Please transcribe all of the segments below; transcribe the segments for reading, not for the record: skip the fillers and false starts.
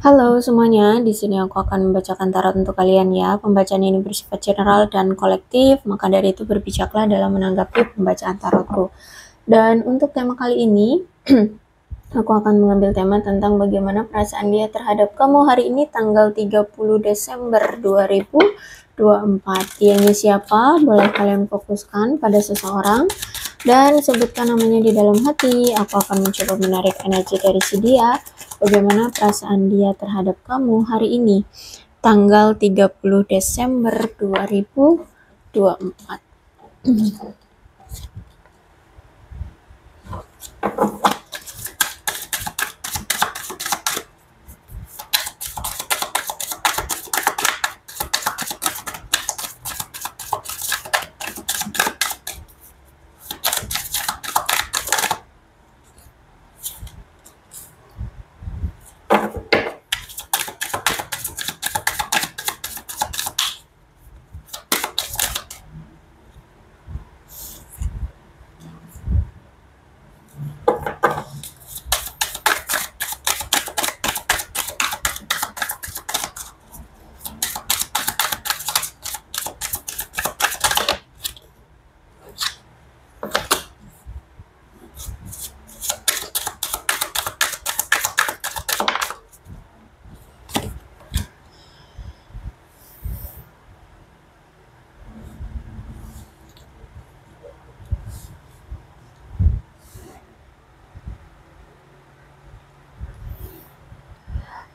Halo semuanya, di sini aku akan membacakan tarot untuk kalian ya. Pembacaan ini bersifat general dan kolektif, maka dari itu berbijaklah dalam menanggapi pembacaan tarotku. Dan untuk tema kali ini, aku akan mengambil tema tentang bagaimana perasaan dia terhadap kamu hari ini tanggal 30 Desember 2024. Dianya siapa? Boleh kalian fokuskan pada seseorang dan sebutkan namanya di dalam hati. Aku akan mencoba menarik energi dari si dia. Bagaimana perasaan dia terhadap kamu hari ini tanggal 30 Desember 2024.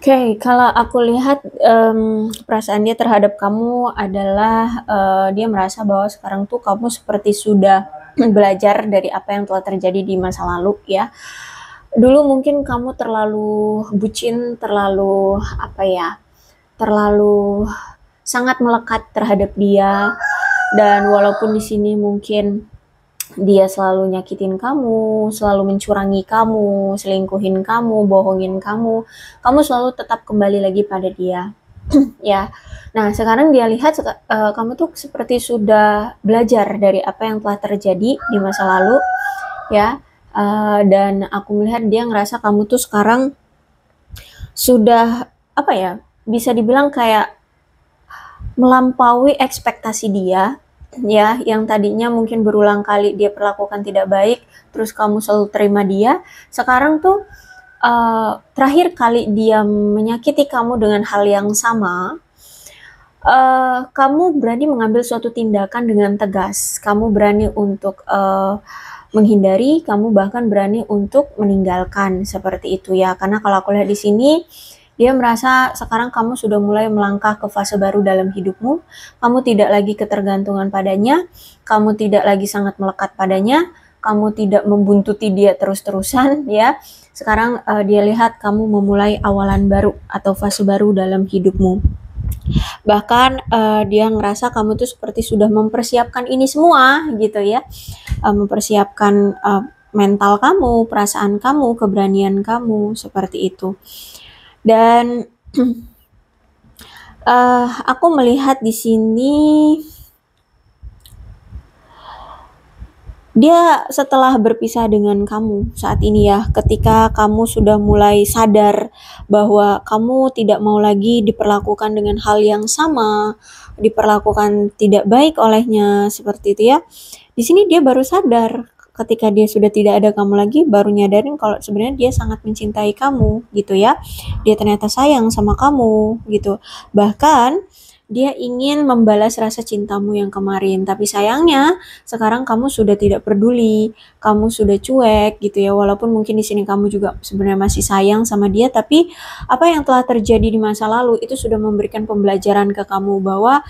Oke, kalau aku lihat perasaan dia terhadap kamu adalah dia merasa bahwa sekarang tuh kamu seperti sudah belajar dari apa yang telah terjadi di masa lalu ya. Dulu mungkin kamu terlalu bucin, terlalu apa ya, terlalu sangat melekat terhadap dia, dan walaupun di sini mungkin dia selalu nyakitin kamu, selalu mencurangi kamu, selingkuhin kamu, bohongin kamu selalu tetap kembali lagi pada dia. Ya. Nah, sekarang dia lihat kamu tuh seperti sudah belajar dari apa yang telah terjadi di masa lalu, ya. Dan aku melihat dia ngerasa kamu tuh sekarang sudah apa ya? Bisa dibilang kayak melampaui ekspektasi dia, ya, yang tadinya mungkin berulang kali dia perlakukan tidak baik, terus kamu selalu terima dia. Sekarang tuh terakhir kali dia menyakiti kamu dengan hal yang sama, kamu berani mengambil suatu tindakan dengan tegas. Kamu berani untuk menghindari, kamu bahkan berani untuk meninggalkan seperti itu ya. Karena kalau aku lihat di sini, dia merasa sekarang kamu sudah mulai melangkah ke fase baru dalam hidupmu. Kamu tidak lagi ketergantungan padanya, kamu tidak lagi sangat melekat padanya, kamu tidak membuntuti dia terus-terusan ya. Sekarang dia lihat kamu memulai awalan baru atau fase baru dalam hidupmu. Bahkan dia ngerasa kamu tuh seperti sudah mempersiapkan ini semua gitu ya. Mempersiapkan mental kamu, perasaan kamu, keberanian kamu, seperti itu. Dan aku melihat di sini dia setelah berpisah dengan kamu saat ini ya, ketika kamu sudah mulai sadar bahwa kamu tidak mau lagi diperlakukan dengan hal yang sama, diperlakukan tidak baik olehnya, seperti itu ya. Di sini dia baru sadar ketika dia sudah tidak ada kamu lagi, baru nyadarin kalau sebenarnya dia sangat mencintai kamu gitu ya. Dia ternyata sayang sama kamu gitu. Bahkan dia ingin membalas rasa cintamu yang kemarin, tapi sayangnya sekarang kamu sudah tidak peduli, kamu sudah cuek gitu ya. Walaupun mungkin di sini kamu juga sebenarnya masih sayang sama dia, tapi apa yang telah terjadi di masa lalu itu sudah memberikan pembelajaran ke kamu bahwa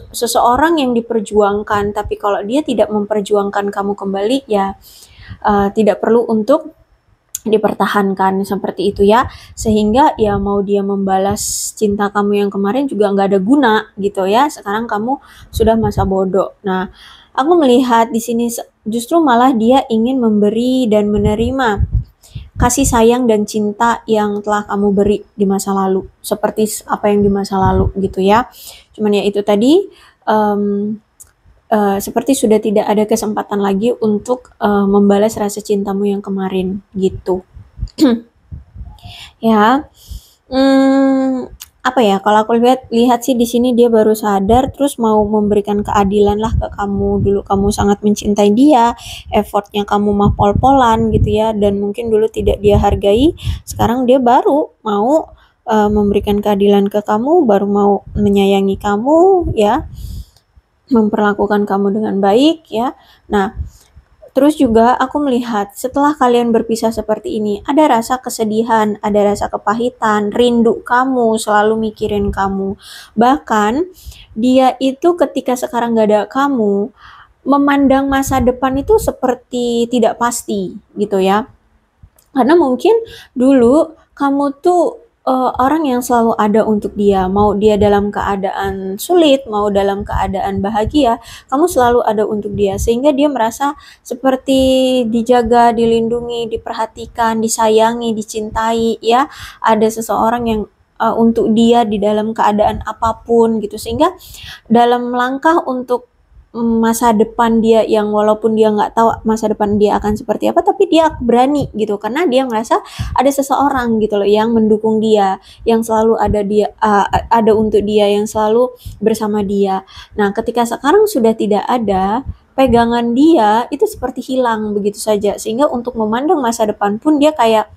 seseorang yang diperjuangkan, tapi kalau dia tidak memperjuangkan kamu kembali ya tidak perlu untuk dipertahankan seperti itu ya. Sehingga ya mau dia membalas cinta kamu yang kemarin juga nggak ada guna gitu ya. Sekarang kamu sudah masa bodoh. Nah, aku melihat di sini justru malah dia ingin memberi dan menerima kasih sayang dan cinta yang telah kamu beri di masa lalu, seperti apa yang di masa lalu gitu ya. Cuman ya itu tadi, seperti sudah tidak ada kesempatan lagi untuk membalas rasa cintamu yang kemarin gitu. Ya, Mmm, apa ya, kalau aku lihat sih di sini dia baru sadar terus mau memberikan keadilan lah ke kamu. Dulu kamu sangat mencintai dia, effort-nya kamu mah pol-polan gitu ya, dan mungkin dulu tidak dia hargai, sekarang dia baru mau, memberikan keadilan ke kamu, baru mau menyayangi kamu ya, memperlakukan kamu dengan baik ya. Nah, terus juga aku melihat setelah kalian berpisah seperti ini, ada rasa kesedihan, ada rasa kepahitan, rindu kamu, selalu mikirin kamu. Bahkan dia itu ketika sekarang gak ada kamu, memandang masa depan itu seperti tidak pasti gitu ya. Karena mungkin dulu kamu tuh orang yang selalu ada untuk dia, mau dia dalam keadaan sulit, mau dalam keadaan bahagia, kamu selalu ada untuk dia, sehingga dia merasa seperti dijaga, dilindungi, diperhatikan, disayangi, dicintai ya. Ada seseorang yang untuk dia di dalam keadaan apapun gitu, sehingga dalam langkah untuk masa depan dia yang walaupun dia nggak tahu masa depan dia akan seperti apa, tapi dia berani gitu karena dia ngerasa ada seseorang gitu loh yang mendukung dia, yang selalu ada untuk dia, yang selalu bersama dia. Nah, ketika sekarang sudah tidak ada, pegangan dia itu seperti hilang begitu saja, sehingga untuk memandang masa depan pun dia kayak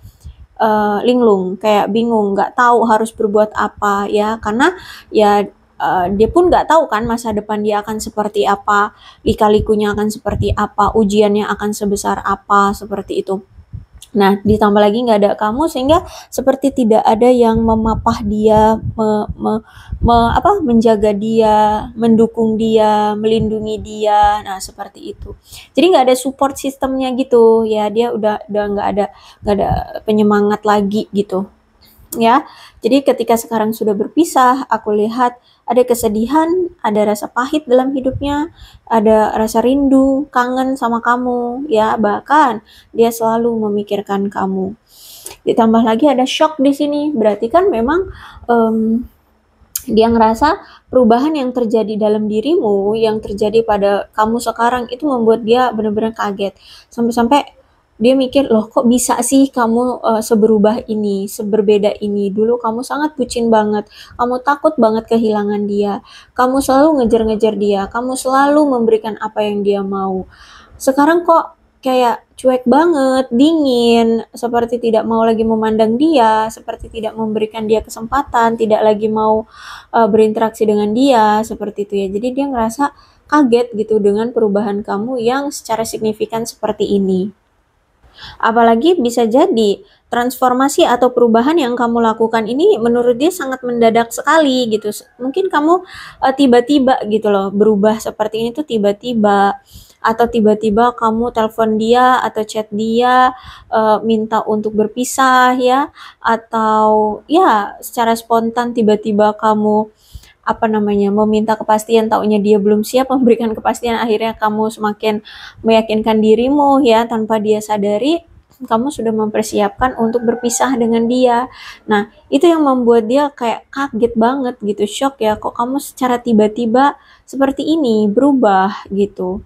linglung, kayak bingung, nggak tahu harus berbuat apa ya, karena ya dia pun nggak tahu kan masa depan dia akan seperti apa, lika-likunya akan seperti apa, ujiannya akan sebesar apa, seperti itu. Nah, ditambah lagi nggak ada kamu, sehingga seperti tidak ada yang memapah dia, menjaga dia, mendukung dia, melindungi dia. Nah, seperti itu. Jadi nggak ada support sistemnya gitu, ya. Dia udah nggak ada penyemangat lagi gitu. Ya, jadi ketika sekarang sudah berpisah, aku lihat ada kesedihan, ada rasa pahit dalam hidupnya, ada rasa rindu, kangen sama kamu, ya, bahkan dia selalu memikirkan kamu. Ditambah lagi ada shock di sini, berarti kan memang dia ngerasa perubahan yang terjadi dalam dirimu, yang terjadi pada kamu sekarang itu membuat dia benar-benar kaget. Sampai-sampai dia mikir, loh kok bisa sih kamu seberubah ini, seberbeda ini. Dulu kamu sangat bucin banget, kamu takut banget kehilangan dia, kamu selalu ngejar-ngejar dia, kamu selalu memberikan apa yang dia mau. Sekarang kok kayak cuek banget, dingin, seperti tidak mau lagi memandang dia, seperti tidak memberikan dia kesempatan, tidak lagi mau berinteraksi dengan dia, seperti itu ya. Jadi dia ngerasa kaget gitu dengan perubahan kamu yang secara signifikan seperti ini. Apalagi bisa jadi transformasi atau perubahan yang kamu lakukan ini menurut dia sangat mendadak sekali gitu. Mungkin kamu tiba-tiba gitu loh berubah seperti ini tuh tiba-tiba, atau tiba-tiba kamu telepon dia atau chat dia minta untuk berpisah ya, atau ya secara spontan tiba-tiba kamu meminta kepastian, taunya dia belum siap memberikan kepastian, akhirnya kamu semakin meyakinkan dirimu ya, tanpa dia sadari kamu sudah mempersiapkan untuk berpisah dengan dia. Nah, itu yang membuat dia kayak kaget banget gitu, shock ya, kok kamu secara tiba-tiba seperti ini, berubah gitu.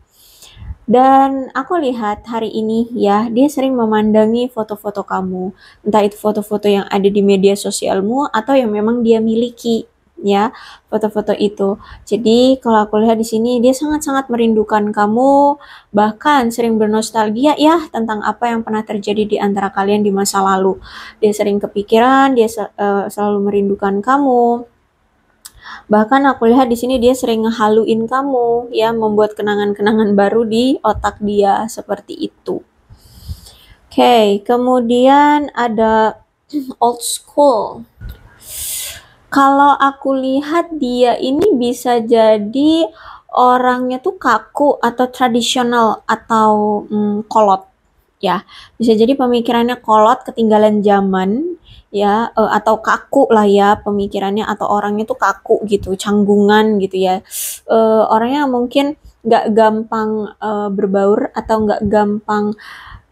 Dan aku lihat hari ini ya, dia sering memandangi foto-foto kamu. Entah itu foto-foto yang ada di media sosialmu atau yang memang dia miliki ya, foto-foto itu. Jadi kalau aku lihat di sini dia sangat-sangat merindukan kamu, bahkan sering bernostalgia ya tentang apa yang pernah terjadi di antara kalian di masa lalu. Dia sering kepikiran, dia selalu merindukan kamu. Bahkan aku lihat di sini dia sering ngehaluin kamu, ya, membuat kenangan-kenangan baru di otak dia, seperti itu. Oke, kemudian ada old school. Kalau aku lihat dia ini bisa jadi orangnya tuh kaku atau tradisional atau kolot ya. Bisa jadi pemikirannya kolot, ketinggalan zaman ya, atau kaku lah ya pemikirannya, atau orangnya tuh kaku gitu, canggungan gitu ya. Orangnya mungkin nggak gampang berbaur, atau nggak gampang,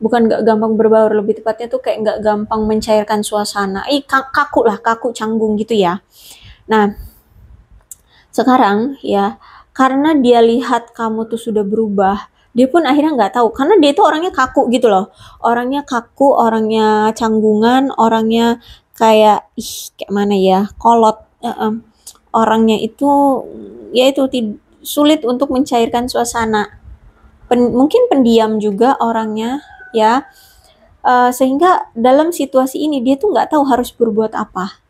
bukan nggak gampang berbaur, lebih tepatnya tuh kayak nggak gampang mencairkan suasana. Kaku lah, kaku, canggung gitu ya. Nah, sekarang ya, karena dia lihat kamu tuh sudah berubah, dia pun akhirnya nggak tahu, karena dia itu orangnya kaku gitu loh. Orangnya kaku, orangnya canggungan, orangnya kayak kayak mana ya, kolot, orangnya itu ya itu sulit untuk mencairkan suasana. Mungkin pendiam juga orangnya ya. Sehingga dalam situasi ini dia tuh nggak tahu harus berbuat apa.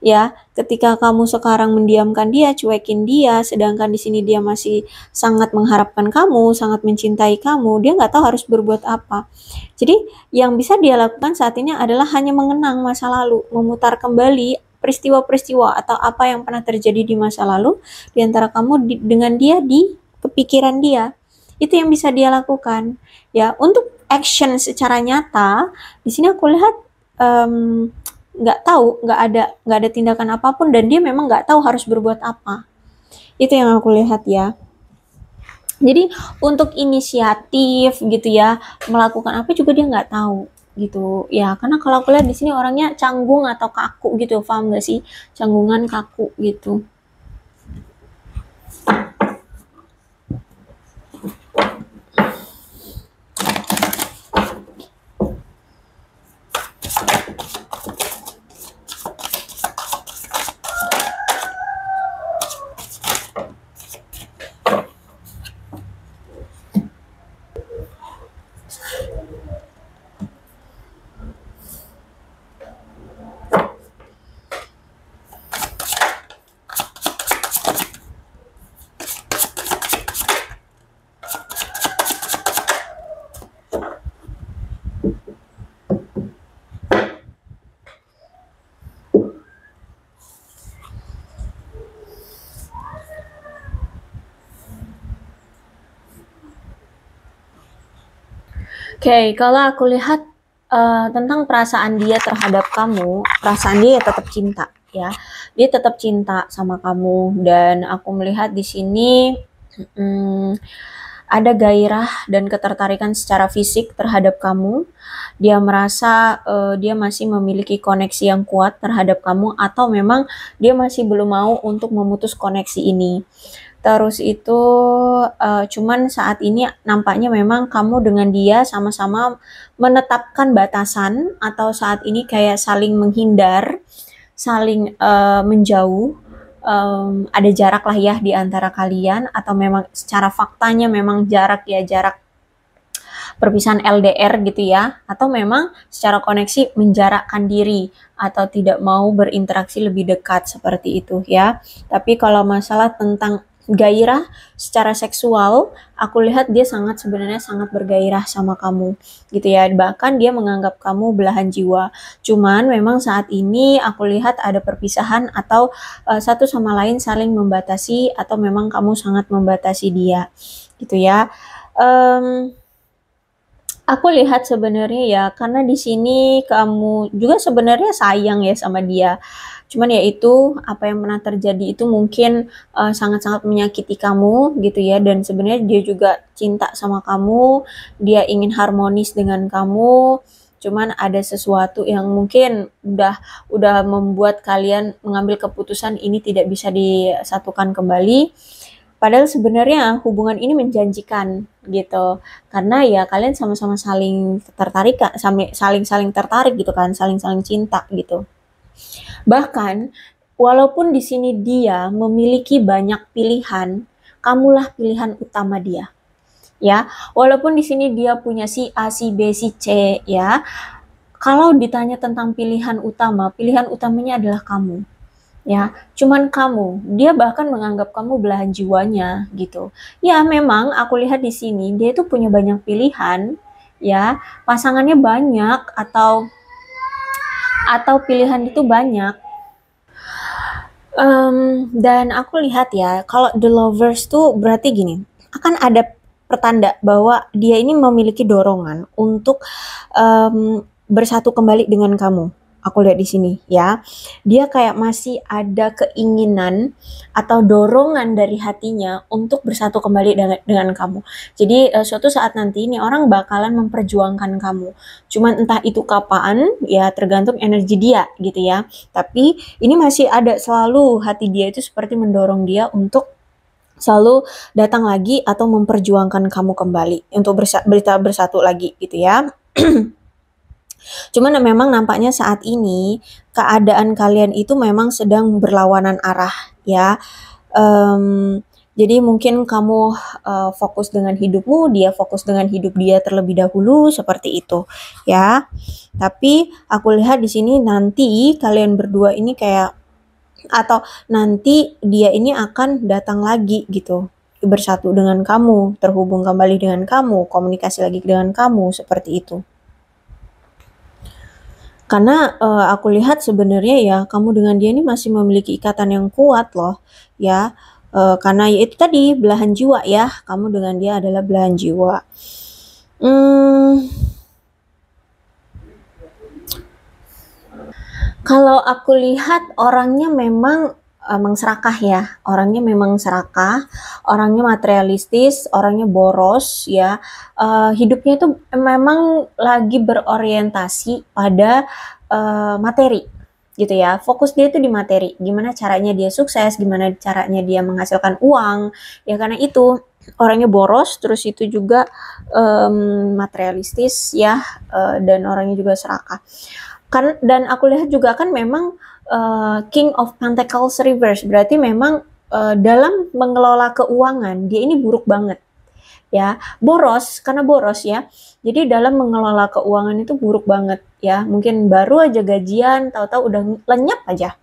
Ya, ketika kamu sekarang mendiamkan dia, cuekin dia, sedangkan di sini dia masih sangat mengharapkan kamu, sangat mencintai kamu, dia nggak tahu harus berbuat apa. Jadi, yang bisa dia lakukan saat ini adalah hanya mengenang masa lalu, memutar kembali peristiwa-peristiwa atau apa yang pernah terjadi di masa lalu di antara kamu dengan dia di kepikiran dia. Itu yang bisa dia lakukan. Ya, untuk action secara nyata, di sini aku lihat em, nggak tahu, nggak ada tindakan apapun dan dia memang nggak tahu harus berbuat apa. Itu yang aku lihat ya. Jadi untuk inisiatif gitu ya, melakukan apa juga dia nggak tahu gitu ya, karena kalau aku lihat di sini orangnya canggung atau kaku gitu, paham nggak sih, canggungan kaku gitu. Oke, kalau aku lihat tentang perasaan dia terhadap kamu, perasaan dia ya tetap cinta ya. Dia tetap cinta sama kamu dan aku melihat di sini ada gairah dan ketertarikan secara fisik terhadap kamu. Dia merasa dia masih memiliki koneksi yang kuat terhadap kamu atau memang dia masih belum mau untuk memutus koneksi ini. Terus itu cuman saat ini nampaknya memang kamu dengan dia sama-sama menetapkan batasan atau saat ini kayak saling menghindar, saling menjauh, ada jarak lah ya di antara kalian atau memang secara faktanya memang jarak ya, jarak perpisahan LDR gitu ya, atau memang secara koneksi menjarakkan diri atau tidak mau berinteraksi lebih dekat seperti itu ya. Tapi kalau masalah tentang gairah secara seksual, aku lihat dia sebenarnya sangat bergairah sama kamu gitu ya. Bahkan dia menganggap kamu belahan jiwa. Cuman memang saat ini aku lihat ada perpisahan atau satu sama lain saling membatasi atau memang kamu sangat membatasi dia gitu ya. Aku lihat sebenarnya ya, karena di sini kamu juga sebenarnya sayang ya sama dia. Cuman ya itu apa yang pernah terjadi itu mungkin sangat-sangat menyakiti kamu gitu ya, dan sebenarnya dia juga cinta sama kamu, dia ingin harmonis dengan kamu. Cuman ada sesuatu yang mungkin udah membuat kalian mengambil keputusan ini tidak bisa disatukan kembali. Padahal sebenarnya hubungan ini menjanjikan gitu. Karena ya kalian sama-sama saling tertarik, saling tertarik gitu kan, saling cinta gitu. Bahkan walaupun di sini dia memiliki banyak pilihan, kamulah pilihan utama dia. Ya, walaupun di sini dia punya si A, si B, si C ya. Kalau ditanya tentang pilihan utamanya adalah kamu. Ya, cuman kamu, dia bahkan menganggap kamu belahan jiwanya gitu. Ya, memang aku lihat di sini dia itu punya banyak pilihan, ya, pasangannya banyak atau pilihan itu banyak. Dan aku lihat ya, kalau the lovers tuh berarti gini, akan ada pertanda bahwa dia ini memiliki dorongan untuk bersatu kembali dengan kamu. Aku lihat di sini ya, dia kayak masih ada keinginan atau dorongan dari hatinya untuk bersatu kembali dengan kamu. Jadi suatu saat nanti ini orang bakalan memperjuangkan kamu. Cuman entah itu kapan, ya tergantung energi dia gitu ya. Tapi ini masih ada selalu hati dia itu seperti mendorong dia untuk selalu datang lagi atau memperjuangkan kamu kembali untuk bersatu lagi gitu ya. Cuman memang nampaknya saat ini keadaan kalian itu memang sedang berlawanan arah ya. Jadi mungkin kamu fokus dengan hidupmu, dia fokus dengan hidup dia terlebih dahulu seperti itu ya. Tapi aku lihat di sini nanti kalian berdua ini kayak atau nanti dia ini akan datang lagi gitu, bersatu dengan kamu, terhubung kembali dengan kamu, komunikasi lagi dengan kamu seperti itu. Karena aku lihat sebenarnya ya kamu dengan dia ini masih memiliki ikatan yang kuat loh ya. Karena ya itu tadi belahan jiwa ya, kamu dengan dia adalah belahan jiwa. Kalau aku lihat orangnya memang serakah ya, orangnya memang serakah, orangnya materialistis, orangnya boros ya. Hidupnya itu memang lagi berorientasi pada materi gitu ya. Fokus dia itu di materi, gimana caranya dia sukses, gimana caranya dia menghasilkan uang. Ya karena itu orangnya boros, terus itu juga materialistis ya, dan orangnya juga serakah. Dan aku lihat juga kan memang King of Pentacles reverse, berarti memang dalam mengelola keuangan dia ini buruk banget ya, boros karena boros ya. Jadi dalam mengelola keuangan itu buruk banget ya. Mungkin baru aja gajian, tahu-tahu udah lenyap aja.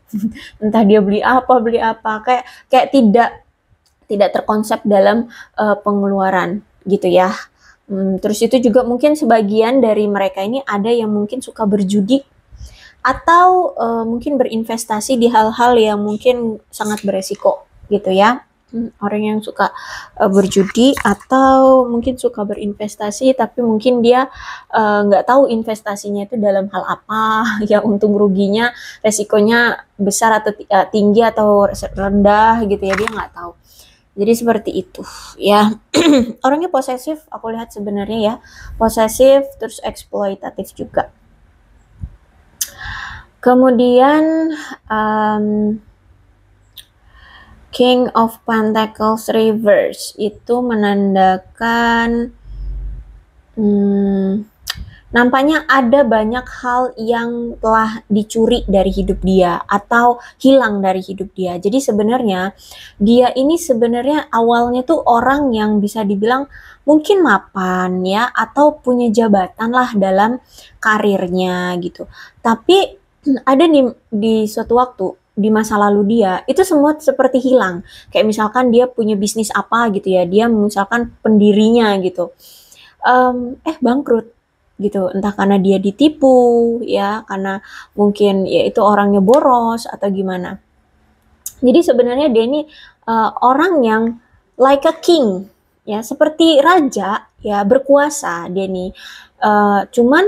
Entah dia beli apa, kayak tidak terkonsep dalam pengeluaran gitu ya. Terus itu juga mungkin sebagian dari mereka ini ada yang mungkin suka berjudi atau mungkin berinvestasi di hal-hal yang mungkin sangat beresiko gitu ya. Orang yang suka berjudi atau mungkin suka berinvestasi tapi mungkin dia nggak tahu investasinya itu dalam hal apa ya, untung ruginya, resikonya besar atau tinggi atau rendah gitu ya, dia nggak tahu. Jadi seperti itu ya. Orangnya posesif aku lihat sebenarnya ya, posesif terus eksploitatif juga. Kemudian King of Pentacles reverse itu menandakan nampaknya ada banyak hal yang telah dicuri dari hidup dia atau hilang dari hidup dia. Jadi sebenarnya dia ini sebenarnya awalnya tuh orang yang bisa dibilang mungkin mapan ya, atau punya jabatan lah dalam karirnya gitu. Tapi ada di suatu waktu di masa lalu dia itu semua seperti hilang. Kayak misalkan dia punya bisnis apa gitu ya, dia misalkan pendirinya gitu, bangkrut gitu, entah karena dia ditipu ya, karena mungkin ya itu orangnya boros atau gimana. Jadi sebenarnya dia ini orang yang like a king ya, seperti raja ya, berkuasa dia ini. Cuman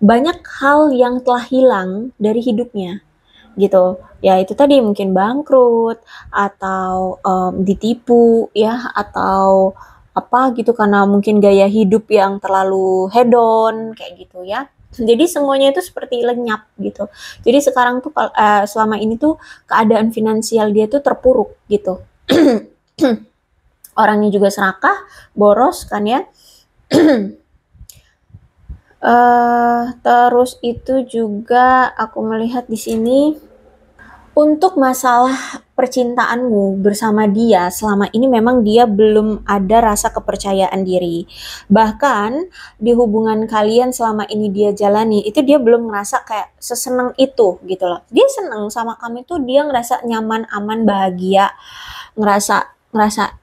banyak hal yang telah hilang dari hidupnya gitu ya, itu tadi mungkin bangkrut atau ditipu ya, atau apa gitu, karena mungkin gaya hidup yang terlalu hedon kayak gitu ya. Jadi semuanya itu seperti lenyap gitu. Jadi sekarang tuh selama ini tuh keadaan finansial dia tuh terpuruk gitu. Orangnya juga serakah, boros kan ya. Terus itu juga aku melihat di sini untuk masalah percintaanmu bersama dia, selama ini memang dia belum ada rasa kepercayaan diri. Bahkan di hubungan kalian selama ini dia jalani, itu dia belum ngerasa kayak seseneng itu gitu loh. Dia seneng sama kamu itu, dia ngerasa nyaman, aman, bahagia, ngerasa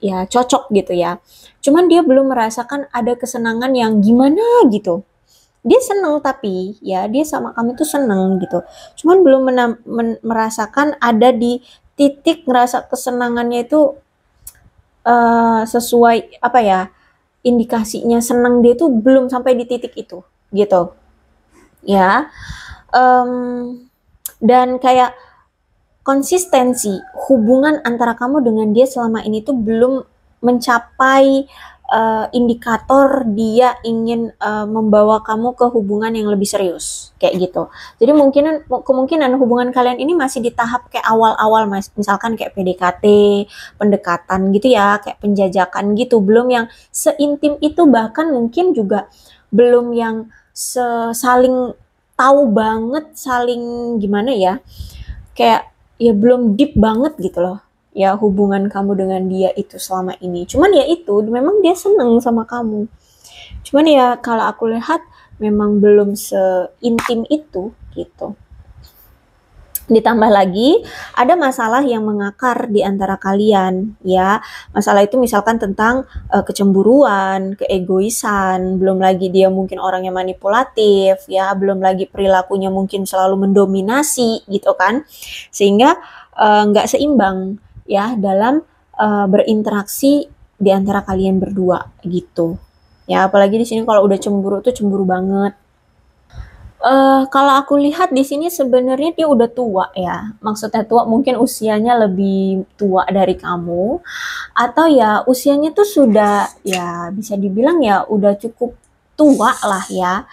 ya cocok gitu ya. Cuman dia belum merasakan ada kesenangan yang gimana gitu. Dia seneng tapi ya dia sama kamu tuh seneng gitu, cuman belum merasakan ada di titik ngerasa kesenangannya itu sesuai apa ya, indikasinya seneng dia tuh belum sampai di titik itu gitu ya. Dan kayak konsistensi hubungan antara kamu dengan dia selama ini tuh belum mencapai indikator dia ingin membawa kamu ke hubungan yang lebih serius kayak gitu. Jadi kemungkinan hubungan kalian ini masih di tahap kayak awal-awal, misalkan kayak PDKT, pendekatan gitu ya, kayak penjajakan gitu, belum yang seintim itu, bahkan mungkin juga belum yang saling tahu banget saling gimana ya, kayak ya belum deep banget gitu loh ya hubungan kamu dengan dia itu selama ini. Cuman ya itu memang dia seneng sama kamu. Cuman ya kalau aku lihat memang belum seintim itu gitu. Ditambah lagi ada masalah yang mengakar di antara kalian ya. Masalah itu misalkan tentang kecemburuan, keegoisan, belum lagi dia mungkin orangnya manipulatif ya, belum lagi perilakunya mungkin selalu mendominasi gitu kan. Sehingga nggak seimbang ya dalam berinteraksi di antara kalian berdua gitu. Ya, apalagi di sini kalau udah cemburu tuh cemburu banget. Kalau aku lihat di sini sebenarnya dia udah tua ya. Maksudnya tua mungkin usianya lebih tua dari kamu atau ya usianya tuh sudah ya bisa dibilang ya udah cukup tua lah ya.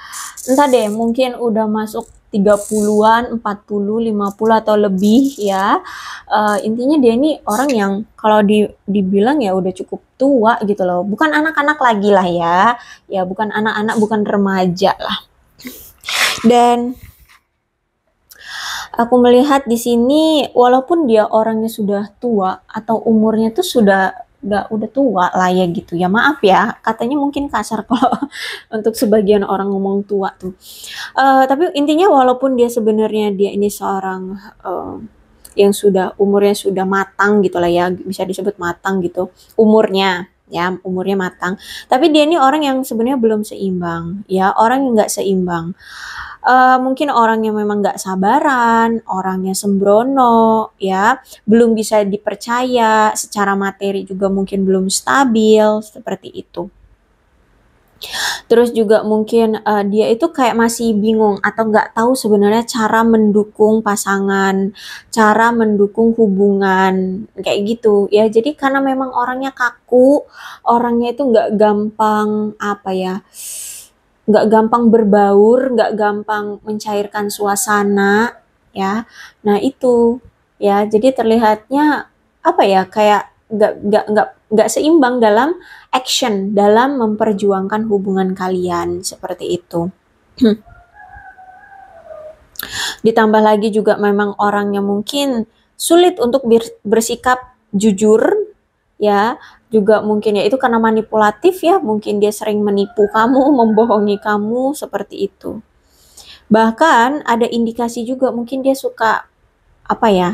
Entah deh mungkin udah masuk 30-an, 40, 50 atau lebih ya. Intinya dia ini orang yang kalau dibilang ya udah cukup tua gitu loh. Bukan anak-anak lagi lah ya. Ya bukan anak-anak, bukan remaja lah. Dan aku melihat di sini walaupun dia orangnya sudah tua atau umurnya tuh udah tua lah ya gitu ya, maaf ya katanya mungkin kasar kalau untuk sebagian orang ngomong tua tuh. Tapi intinya walaupun dia sebenarnya dia ini seorang yang sudah umurnya sudah matang gitu lah ya, bisa disebut matang gitu umurnya ya, umurnya matang, tapi dia ini orang yang sebenarnya belum seimbang ya, orang yang nggak seimbang. Mungkin orangnya memang nggak sabaran, orangnya sembrono, ya, belum bisa dipercaya, secara materi juga mungkin belum stabil, seperti itu. Terus juga mungkin dia itu kayak masih bingung atau nggak tahu sebenarnya cara mendukung pasangan, cara mendukung hubungan, kayak gitu ya. Jadi karena memang orangnya kaku, orangnya itu nggak gampang apa ya, nggak gampang berbaur, nggak gampang mencairkan suasana, ya. Nah itu, ya. Jadi terlihatnya apa ya, kayak nggak seimbang dalam action, dalam memperjuangkan hubungan kalian seperti itu. Ditambah lagi juga memang orangnya mungkin sulit untuk bersikap jujur, ya, juga mungkin ya itu karena manipulatif ya, mungkin dia sering menipu kamu, membohongi kamu, seperti itu. Bahkan ada indikasi juga mungkin dia suka apa ya,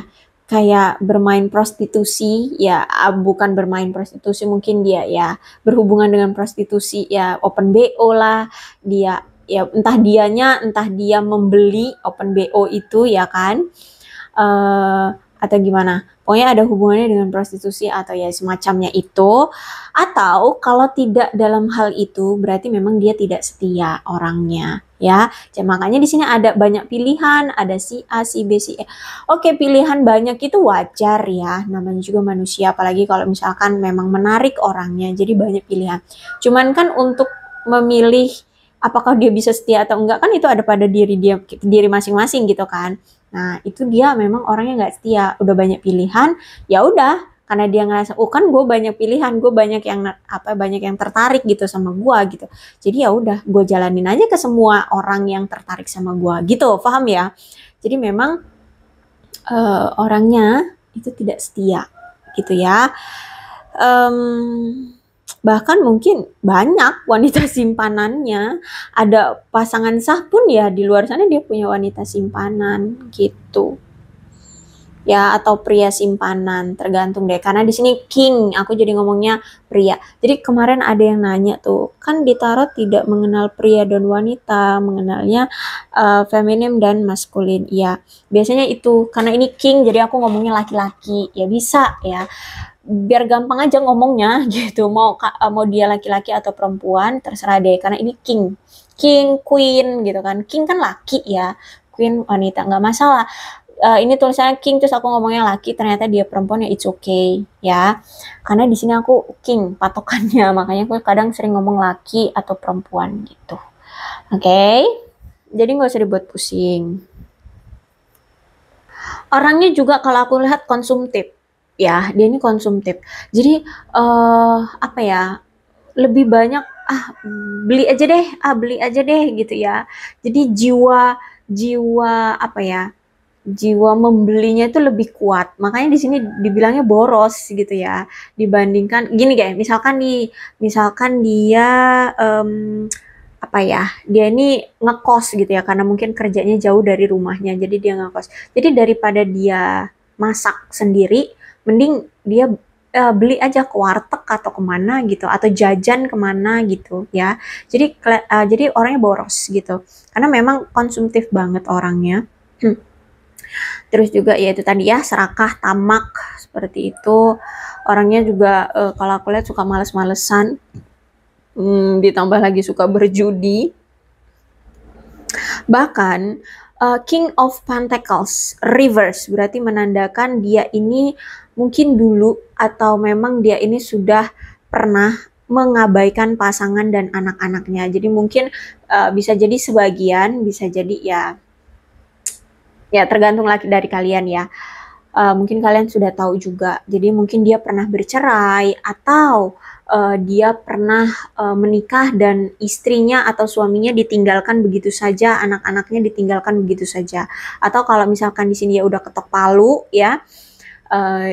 kayak bermain prostitusi ya, bukan bermain prostitusi, mungkin dia ya berhubungan dengan prostitusi ya, open BO lah, dia ya entah dia membeli open BO itu ya kan, atau gimana, pokoknya ada hubungannya dengan prostitusi atau ya semacamnya itu. Atau kalau tidak dalam hal itu berarti memang dia tidak setia orangnya ya. Jadi makanya di sini ada banyak pilihan, ada si A, si B, si E. Oke, pilihan banyak itu wajar ya, namanya juga manusia, apalagi kalau misalkan memang menarik orangnya, jadi banyak pilihan. Cuman kan untuk memilih apakah dia bisa setia atau enggak kan itu ada pada diri masing-masing gitu kan. Nah, itu dia memang orangnya nggak setia, udah banyak pilihan, ya udah, karena dia ngerasa, oh kan gue banyak pilihan, gue banyak yang tertarik gitu sama gue gitu. Jadi ya udah, gue jalanin aja ke semua orang yang tertarik sama gue gitu, paham ya? Jadi memang orangnya itu tidak setia gitu ya. Bahkan mungkin banyak wanita simpanannya, ada pasangan sah pun ya di luar sana dia punya wanita simpanan gitu ya, atau pria simpanan, tergantung deh, karena di sini king, aku jadi ngomongnya pria. Jadi kemarin ada yang nanya tuh, kan di tarot tidak mengenal pria dan wanita, mengenalnya feminim dan maskulin ya, biasanya itu karena ini king jadi aku ngomongnya laki-laki ya, bisa ya, biar gampang aja ngomongnya gitu, mau dia laki-laki atau perempuan terserah deh, karena ini king, queen gitu kan, king kan laki ya, queen wanita, nggak masalah. Ini tulisannya king terus aku ngomongnya laki, ternyata dia perempuan ya, it's okay ya, karena di sini aku king patokannya, makanya aku kadang sering ngomong laki atau perempuan gitu. Oke, jadi nggak usah dibuat pusing. Orangnya juga kalau aku lihat konsumtif ya, dia ini konsumtif, jadi apa ya, lebih banyak beli aja deh gitu ya. Jadi jiwa apa ya, jiwa membelinya itu lebih kuat. Makanya di sini dibilangnya boros gitu ya. Dibandingkan gini kayak misalkan dia apa ya? Dia ini ngekos gitu ya karena mungkin kerjanya jauh dari rumahnya. Jadi dia ngekos. Jadi daripada dia masak sendiri, mending dia beli aja ke warteg atau kemana gitu atau jajan kemana gitu ya. Jadi orangnya boros gitu. Karena memang konsumtif banget orangnya. Terus juga ya itu tadi ya serakah, tamak seperti itu. Orangnya juga kalau aku lihat suka males-malesan, ditambah lagi suka berjudi. Bahkan King of Pentacles reverse berarti menandakan dia ini mungkin dulu atau memang dia ini sudah pernah mengabaikan pasangan dan anak-anaknya. Jadi mungkin bisa jadi sebagian, bisa jadi ya tergantung lagi dari kalian ya. Mungkin kalian sudah tahu juga. Jadi mungkin dia pernah bercerai atau dia pernah menikah dan istrinya atau suaminya ditinggalkan begitu saja, anak-anaknya ditinggalkan begitu saja. Atau kalau misalkan di sini ya udah ketok palu ya,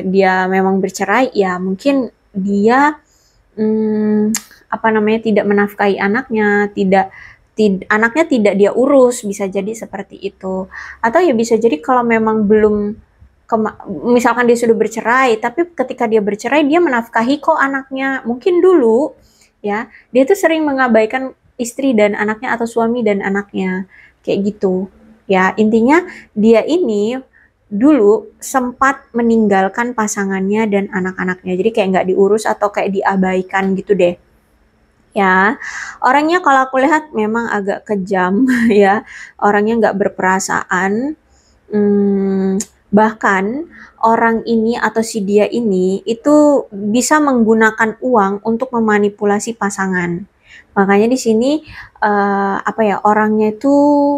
dia memang bercerai, ya mungkin dia apa namanya tidak menafkahi anaknya, anaknya tidak dia urus, bisa jadi seperti itu. Atau ya bisa jadi kalau memang belum misalkan dia sudah bercerai, tapi ketika dia bercerai dia menafkahi kok anaknya. Mungkin dulu ya, dia tuh sering mengabaikan istri dan anaknya atau suami dan anaknya. Kayak gitu. Ya, intinya dia ini dulu sempat meninggalkan pasangannya dan anak-anaknya. Jadi kayak nggak diurus atau kayak diabaikan gitu deh. Ya, orangnya kalau aku lihat memang agak kejam ya. Orangnya nggak berperasaan. Bahkan orang ini atau si dia ini itu bisa menggunakan uang untuk memanipulasi pasangan. Makanya di sini apa ya, orangnya itu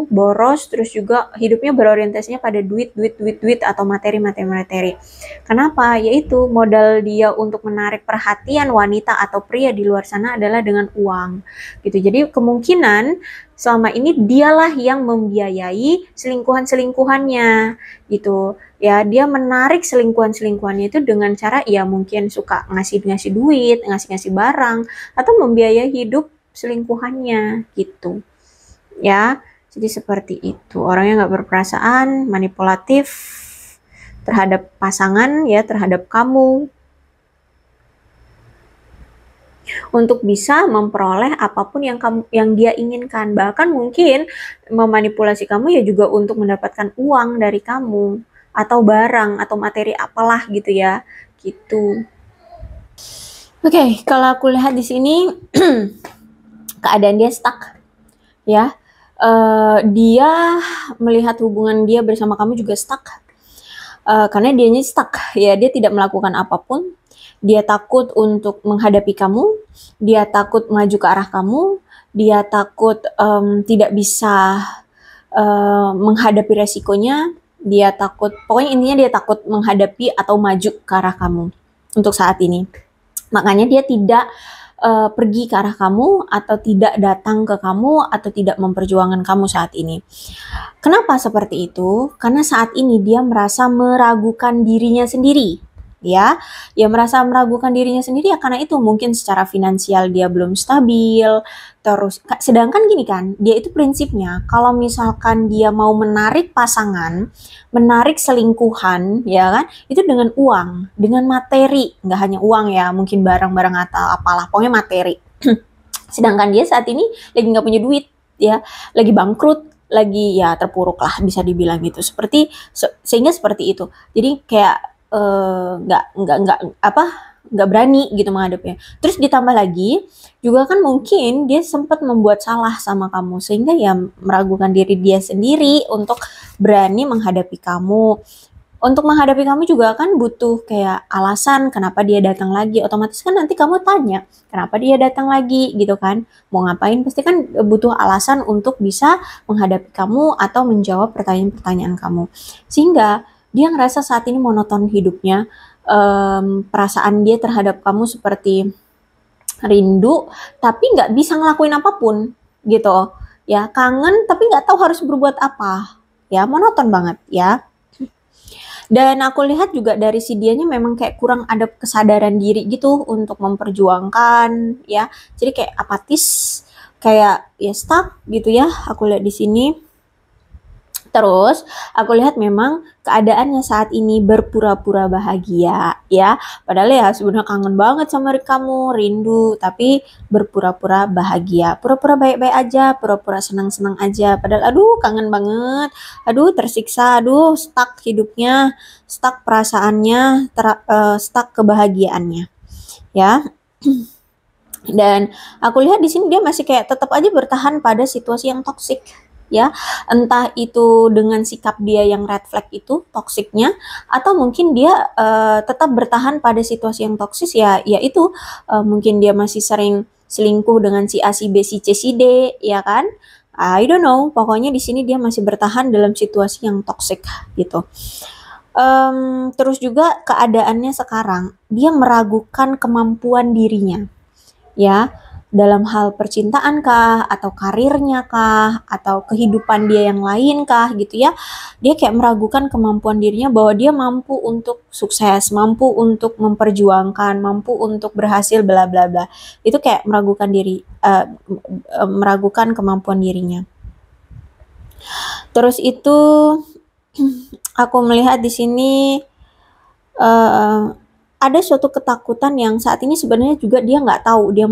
boros, terus juga hidupnya berorientasinya pada duit atau materi. Kenapa? Yaitu modal dia untuk menarik perhatian wanita atau pria di luar sana adalah dengan uang. Gitu. Jadi kemungkinan selama ini dialah yang membiayai selingkuhan-selingkuhannya gitu. Ya, dia menarik selingkuhan-selingkuhannya itu dengan cara ya mungkin suka ngasih-ngasih duit, ngasih-ngasih barang atau membiayai hidup selingkuhannya gitu. Ya, jadi seperti itu. Orangnya nggak berperasaan, manipulatif terhadap pasangan ya, terhadap kamu. Untuk bisa memperoleh apapun yang dia inginkan. Bahkan mungkin memanipulasi kamu ya juga untuk mendapatkan uang dari kamu atau barang atau materi apalah gitu ya. Gitu. Oke, kalau aku lihat di sini keadaan dia stuck ya. Dia melihat hubungan dia bersama kamu juga stuck. Karena dianya stuck ya, dia tidak melakukan apapun. Dia takut untuk menghadapi kamu, dia takut maju ke arah kamu, dia takut tidak bisa menghadapi resikonya, dia takut, pokoknya intinya dia takut menghadapi atau maju ke arah kamu untuk saat ini. Makanya dia tidak pergi ke arah kamu atau tidak datang ke kamu atau tidak memperjuangkan kamu saat ini. Kenapa seperti itu? Karena saat ini dia merasa meragukan dirinya sendiri. Ya merasa meragukan dirinya sendiri ya karena itu mungkin secara finansial dia belum stabil. Terus sedangkan gini kan, dia itu prinsipnya kalau misalkan dia mau menarik pasangan, menarik selingkuhan ya kan, itu dengan uang, dengan materi, nggak hanya uang ya, mungkin barang-barang atau apalah, pokoknya materi. Sedangkan dia saat ini lagi nggak punya duit ya, lagi bangkrut, lagi ya terpuruk lah bisa dibilang gitu. Sehingga seperti itu. Jadi kayak nggak berani gitu menghadapinya. Terus ditambah lagi juga kan mungkin dia sempat membuat salah sama kamu sehingga ya meragukan diri dia sendiri untuk berani menghadapi kamu. Untuk menghadapi kamu juga kan butuh kayak alasan kenapa dia datang lagi. Otomatis kan nanti kamu tanya kenapa dia datang lagi gitu kan. Mau ngapain, pasti kan butuh alasan untuk bisa menghadapi kamu atau menjawab pertanyaan-pertanyaan kamu. Sehingga dia ngerasa saat ini monoton hidupnya, perasaan dia terhadap kamu seperti rindu, tapi nggak bisa ngelakuin apapun gitu. ya, kangen tapi nggak tahu harus berbuat apa, ya, monoton banget ya. Dan aku lihat juga dari si dianya memang kayak kurang ada kesadaran diri gitu untuk memperjuangkan ya. Jadi kayak apatis, kayak ya stuck gitu ya. Aku lihat di sini. Terus aku lihat memang keadaannya saat ini berpura-pura bahagia ya. Padahal ya sebenarnya kangen banget sama kamu, rindu, tapi berpura-pura bahagia. Pura-pura baik-baik aja, pura-pura senang-senang aja. Padahal aduh kangen banget, aduh tersiksa, aduh stuck hidupnya, stuck perasaannya, stuck kebahagiaannya ya. Dan aku lihat di sini dia masih kayak tetap aja bertahan pada situasi yang toksik ya, entah itu dengan sikap dia yang red flag itu toksiknya, atau mungkin dia tetap bertahan pada situasi yang toksis ya, yaitu mungkin dia masih sering selingkuh dengan si A, si B, si C, si D, ya kan? I don't know, pokoknya di sini dia masih bertahan dalam situasi yang toksik gitu. Terus juga keadaannya sekarang dia meragukan kemampuan dirinya ya, dalam hal percintaan kah, atau karirnya kah, atau kehidupan dia yang lain kah gitu ya. Dia kayak meragukan kemampuan dirinya bahwa dia mampu untuk sukses, mampu untuk memperjuangkan, mampu untuk berhasil bla bla bla. Itu kayak meragukan diri, meragukan kemampuan dirinya. Terus itu aku melihat di sini ada suatu ketakutan yang saat ini sebenarnya juga dia nggak tahu dia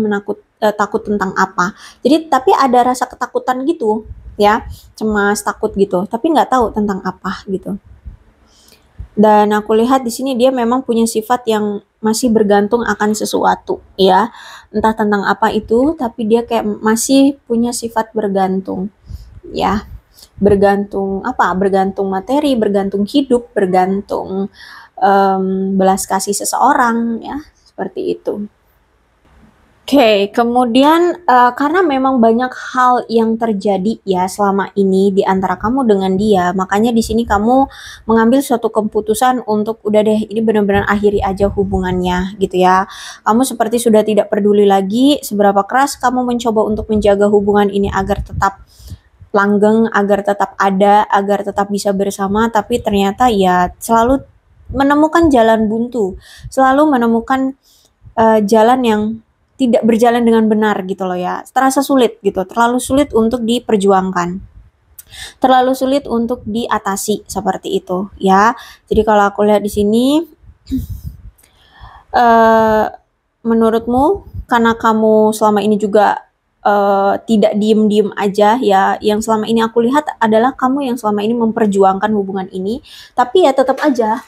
takut tentang apa. Jadi tapi ada rasa ketakutan gitu ya, cemas, takut gitu, tapi nggak tahu tentang apa gitu. Dan aku lihat di sini dia memang punya sifat yang masih bergantung akan sesuatu ya, entah tentang apa itu, tapi dia kayak masih punya sifat bergantung ya. Bergantung apa? Bergantung materi, bergantung hidup, bergantung belas kasih seseorang ya, seperti itu. Oke, kemudian karena memang banyak hal yang terjadi ya selama ini di antara kamu dengan dia, makanya di sini kamu mengambil suatu keputusan untuk udah deh ini benar-benar akhiri aja hubungannya gitu ya. Kamu seperti sudah tidak peduli lagi seberapa keras kamu mencoba untuk menjaga hubungan ini agar tetap langgeng, agar tetap ada, agar tetap bisa bersama, tapi ternyata ya selalu menemukan jalan buntu, selalu menemukan jalan yang tidak berjalan dengan benar gitu loh ya. Terasa sulit gitu, terlalu sulit untuk diperjuangkan. Terlalu sulit untuk diatasi seperti itu ya. Jadi kalau aku lihat di sini menurutmu karena kamu selama ini juga tidak diem-diem aja ya, yang selama ini aku lihat adalah kamu yang selama ini memperjuangkan hubungan ini, tapi ya tetap aja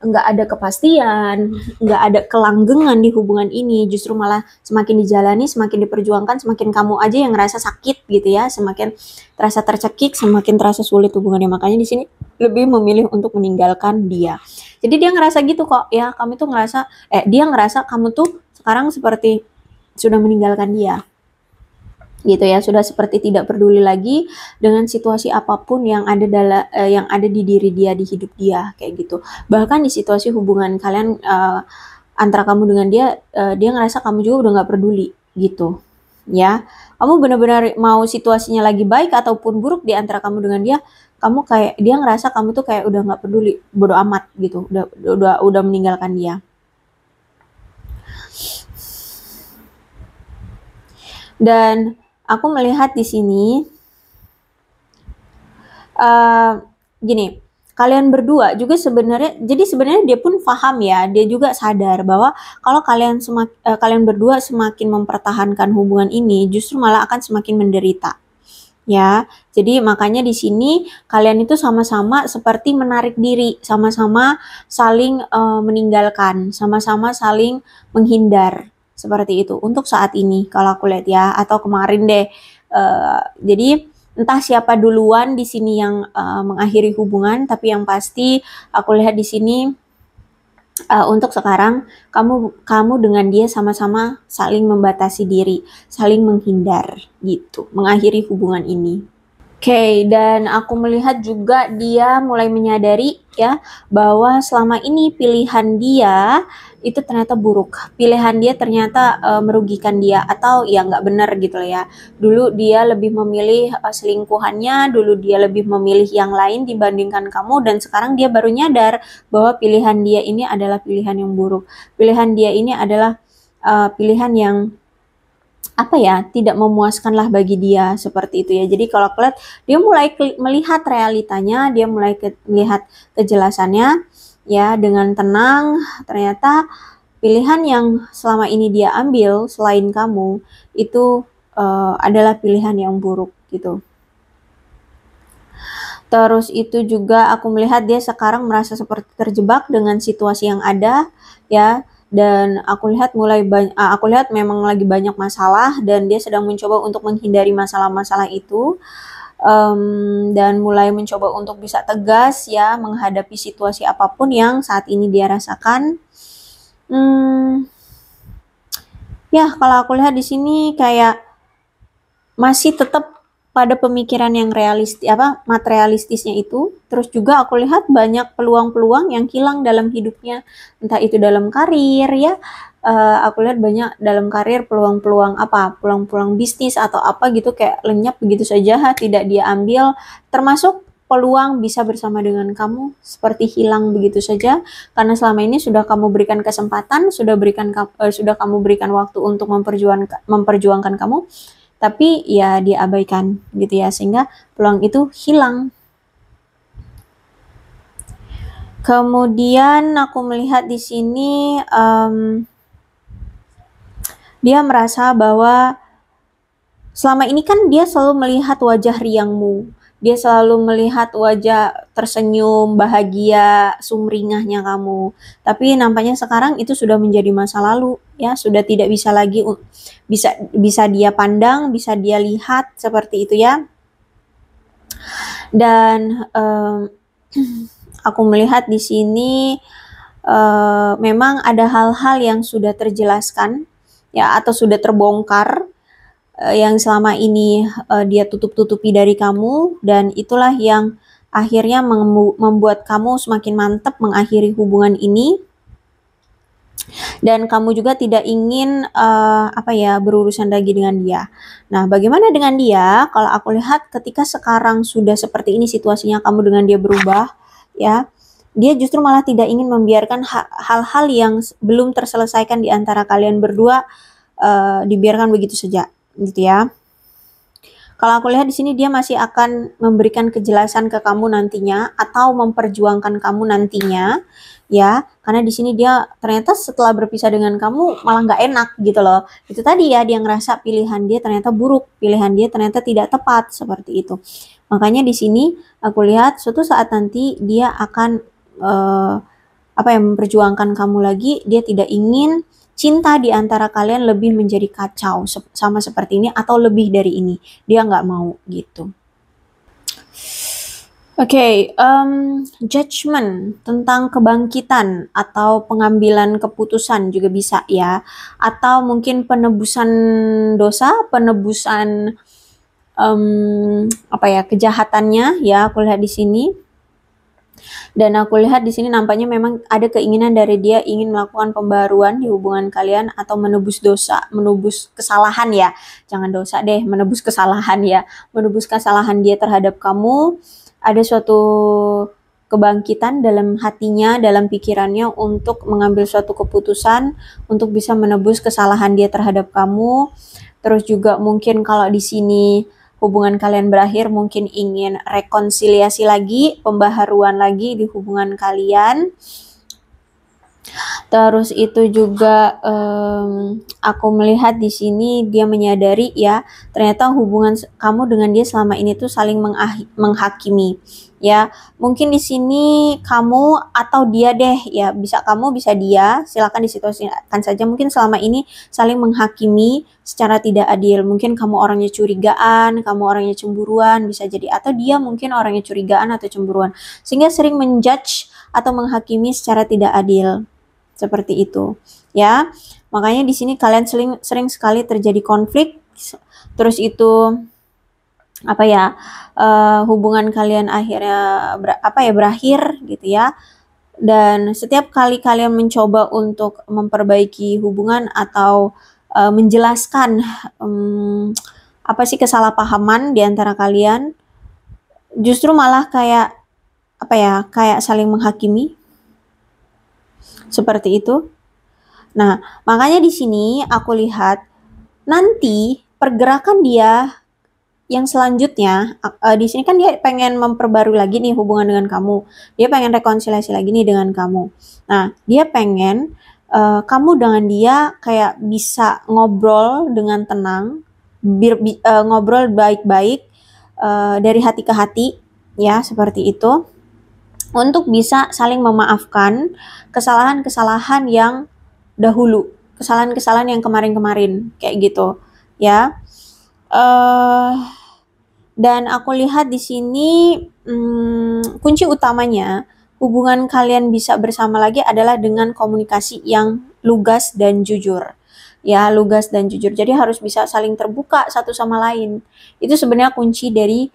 nggak ada kepastian, nggak ada kelanggengan di hubungan ini, justru malah semakin dijalani, semakin diperjuangkan, semakin kamu aja yang ngerasa sakit gitu ya, semakin terasa tercekik, semakin terasa sulit hubungannya. Makanya di sini lebih memilih untuk meninggalkan dia. Jadi dia ngerasa gitu kok ya, dia ngerasa kamu tuh sekarang seperti sudah meninggalkan dia gitu ya, sudah seperti tidak peduli lagi dengan situasi apapun yang ada di diri dia, di hidup dia kayak gitu. Bahkan di situasi hubungan kalian antara kamu dengan dia, dia ngerasa kamu juga udah nggak peduli gitu ya. Kamu benar-benar mau situasinya lagi baik ataupun buruk di antara kamu dengan dia, kamu kayak dia ngerasa kamu tuh kayak udah nggak peduli, bodo amat gitu, udah meninggalkan dia. Dan aku melihat di sini gini, kalian berdua juga sebenarnya, jadi sebenarnya dia pun paham ya, dia juga sadar bahwa kalau kalian berdua semakin mempertahankan hubungan ini, justru malah akan semakin menderita. Ya, jadi makanya di sini kalian itu sama-sama seperti menarik diri, sama-sama saling meninggalkan, sama-sama saling menghindar seperti itu untuk saat ini kalau aku lihat ya, atau kemarin deh. Jadi entah siapa duluan di sini yang mengakhiri hubungan, tapi yang pasti aku lihat di sini untuk sekarang kamu dengan dia sama-sama saling membatasi diri, saling menghindar gitu, mengakhiri hubungan ini. Oke, dan aku melihat juga dia mulai menyadari ya bahwa selama ini pilihan dia itu ternyata buruk. Pilihan dia ternyata merugikan dia atau ya nggak benar gitu loh ya. Dulu dia lebih memilih selingkuhannya, dulu dia lebih memilih yang lain dibandingkan kamu dan sekarang dia baru nyadar bahwa pilihan dia ini adalah pilihan yang buruk. Pilihan dia ini adalah pilihan yang apa ya, tidak memuaskan lah bagi dia seperti itu ya. Jadi kalau aku lihat dia mulai melihat realitanya, dia mulai melihat kejelasannya ya dengan tenang. Ternyata pilihan yang selama ini dia ambil selain kamu itu adalah pilihan yang buruk gitu. Terus itu juga aku melihat dia sekarang merasa seperti terjebak dengan situasi yang ada ya, dan aku lihat aku lihat memang lagi banyak masalah dan dia sedang mencoba untuk menghindari masalah-masalah itu, dan mulai mencoba untuk bisa tegas ya menghadapi situasi apapun yang saat ini dia rasakan. Ya kalau aku lihat di sini kayak masih tetap pada pemikiran yang materialistisnya itu. Terus juga aku lihat banyak peluang-peluang yang hilang dalam hidupnya, entah itu dalam karir ya. Aku lihat banyak dalam karir peluang-peluang peluang-peluang bisnis atau apa gitu kayak lenyap begitu saja, tidak dia ambil, termasuk peluang bisa bersama dengan kamu seperti hilang begitu saja karena selama ini sudah kamu berikan kesempatan, sudah kamu berikan waktu untuk memperjuangkan kamu, tapi ya diabaikan gitu ya, sehingga peluang itu hilang. Kemudian aku melihat di sini dia merasa bahwa selama ini kan dia selalu melihat wajah riangmu, dia selalu melihat wajah tersenyum, bahagia, sumringahnya kamu. Tapi nampaknya sekarang itu sudah menjadi masa lalu ya, sudah tidak bisa lagi bisa dia pandang, bisa dia lihat seperti itu ya. Dan aku melihat di sini memang ada hal-hal yang sudah terjelaskan ya atau sudah terbongkar yang selama ini dia tutup-tutupi dari kamu, dan itulah yang akhirnya membuat kamu semakin mantap mengakhiri hubungan ini. Dan kamu juga tidak ingin berurusan lagi dengan dia. Nah, bagaimana dengan dia? Kalau aku lihat ketika sekarang sudah seperti ini situasinya, kamu dengan dia berubah, ya, dia justru malah tidak ingin membiarkan hal-hal yang belum terselesaikan di antara kalian berdua dibiarkan begitu saja, gitu ya. Kalau aku lihat di sini dia masih akan memberikan kejelasan ke kamu nantinya atau memperjuangkan kamu nantinya, ya. Karena di sini dia ternyata setelah berpisah dengan kamu malah nggak enak gitu loh. Itu tadi ya, dia ngerasa pilihan dia ternyata buruk, pilihan dia ternyata tidak tepat seperti itu. Makanya di sini aku lihat suatu saat nanti dia akan memperjuangkan kamu lagi. Dia tidak ingin cinta di antara kalian lebih menjadi kacau sama seperti ini atau lebih dari ini. Dia nggak mau gitu. Oke, judgment tentang kebangkitan atau pengambilan keputusan juga bisa ya. Atau mungkin penebusan dosa, penebusan kejahatannya ya, aku lihat di sini. Dan aku lihat di sini nampaknya memang ada keinginan dari dia ingin melakukan pembaruan di hubungan kalian atau menebus dosa, menebus kesalahan ya. Jangan dosa deh, menebus kesalahan ya. Menebus kesalahan dia terhadap kamu. Ada suatu kebangkitan dalam hatinya, dalam pikirannya untuk mengambil suatu keputusan untuk bisa menebus kesalahan dia terhadap kamu. Terus juga mungkin kalau di sini hubungan kalian berakhir, mungkin ingin rekonsiliasi lagi, pembaharuan lagi di hubungan kalian. Terus itu juga aku melihat di sini dia menyadari ya, ternyata hubungan kamu dengan dia selama ini tuh saling menghakimi. Ya, mungkin di sini kamu atau dia deh ya, bisa kamu bisa dia, silakan disituasikan saja. Mungkin selama ini saling menghakimi secara tidak adil. Mungkin kamu orangnya curigaan, kamu orangnya cemburuan, bisa jadi, atau dia mungkin orangnya curigaan atau cemburuan, sehingga sering menjudge atau menghakimi secara tidak adil. Seperti itu ya. Makanya di sini kalian sering sekali terjadi konflik. Terus itu apa ya, hubungan kalian akhirnya berakhir gitu ya. Dan setiap kali kalian mencoba untuk memperbaiki hubungan atau menjelaskan apa sih kesalahpahaman di antara kalian, justru malah kayak apa ya, kayak saling menghakimi seperti itu. Nah, makanya di sini aku lihat nanti pergerakan dia yang selanjutnya, di sini kan dia pengen memperbarui lagi nih hubungan dengan kamu. Dia pengen rekonsiliasi lagi nih dengan kamu. Nah, dia pengen kamu dengan dia kayak bisa ngobrol dengan tenang, ngobrol baik-baik dari hati ke hati, ya seperti itu. Untuk bisa saling memaafkan kesalahan-kesalahan yang dahulu, kesalahan-kesalahan yang kemarin-kemarin, kayak gitu, ya. Dan aku lihat di sini kunci utamanya hubungan kalian bisa bersama lagi adalah dengan komunikasi yang lugas dan jujur. Ya, lugas dan jujur. Jadi harus bisa saling terbuka satu sama lain. Itu sebenarnya kunci dari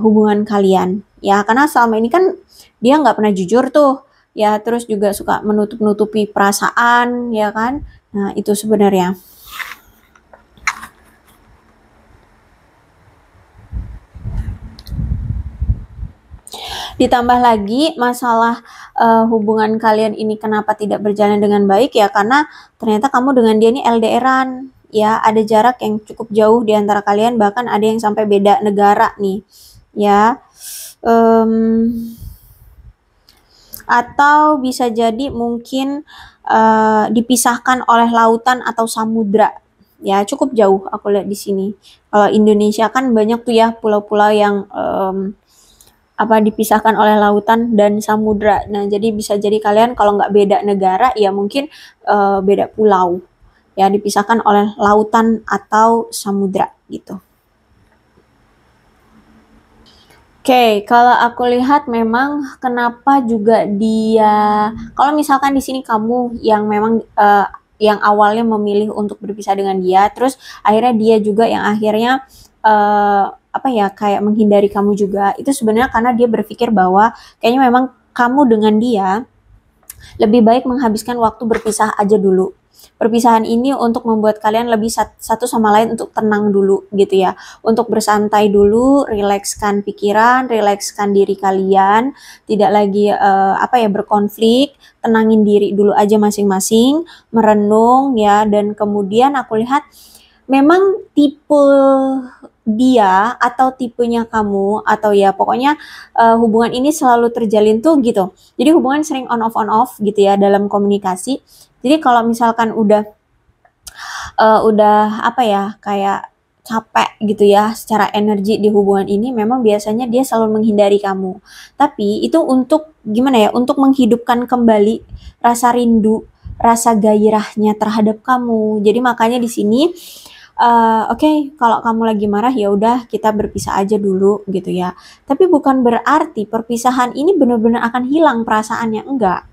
hubungan kalian. Ya, karena selama ini kan dia nggak pernah jujur tuh. Ya, terus juga suka menutup-nutupi perasaan, ya kan? Nah, itu sebenarnya. Ditambah lagi masalah hubungan kalian ini kenapa tidak berjalan dengan baik ya karena ternyata kamu dengan dia ini LDRan, ya ada jarak yang cukup jauh di antara kalian, bahkan ada yang sampai beda negara nih, ya. Atau bisa jadi mungkin dipisahkan oleh lautan atau samudra, ya cukup jauh aku lihat di sini. Kalau Indonesia kan banyak tuh ya pulau-pulau yang dipisahkan oleh lautan dan samudra. Nah, jadi bisa jadi kalian kalau nggak beda negara, ya mungkin beda pulau. Ya, dipisahkan oleh lautan atau samudra gitu. Oke, kalau aku lihat memang kenapa juga dia, kalau misalkan di sini kamu yang memang yang awalnya memilih untuk berpisah dengan dia, terus akhirnya dia juga yang akhirnya kayak menghindari kamu juga, itu sebenarnya karena dia berpikir bahwa kayaknya memang kamu dengan dia lebih baik menghabiskan waktu berpisah aja dulu. Perpisahan ini untuk membuat kalian lebih satu sama lain untuk tenang dulu gitu ya. Untuk bersantai dulu, rilekskan pikiran, rilekskan diri kalian, tidak lagi berkonflik, tenangin diri dulu aja masing-masing, merenung ya, dan kemudian aku lihat memang tipe dia atau tipenya kamu atau ya pokoknya hubungan ini selalu terjalin tuh gitu. Jadi hubungan sering on off gitu ya dalam komunikasi. Jadi kalau misalkan udah kayak capek gitu ya secara energi di hubungan ini, memang biasanya dia selalu menghindari kamu. Tapi itu untuk gimana ya? Untuk menghidupkan kembali rasa rindu, rasa gairahnya terhadap kamu. Jadi makanya di sini oke, kalau kamu lagi marah ya udah kita berpisah aja dulu gitu ya. Tapi bukan berarti perpisahan ini benar-benar akan hilang perasaannya, enggak.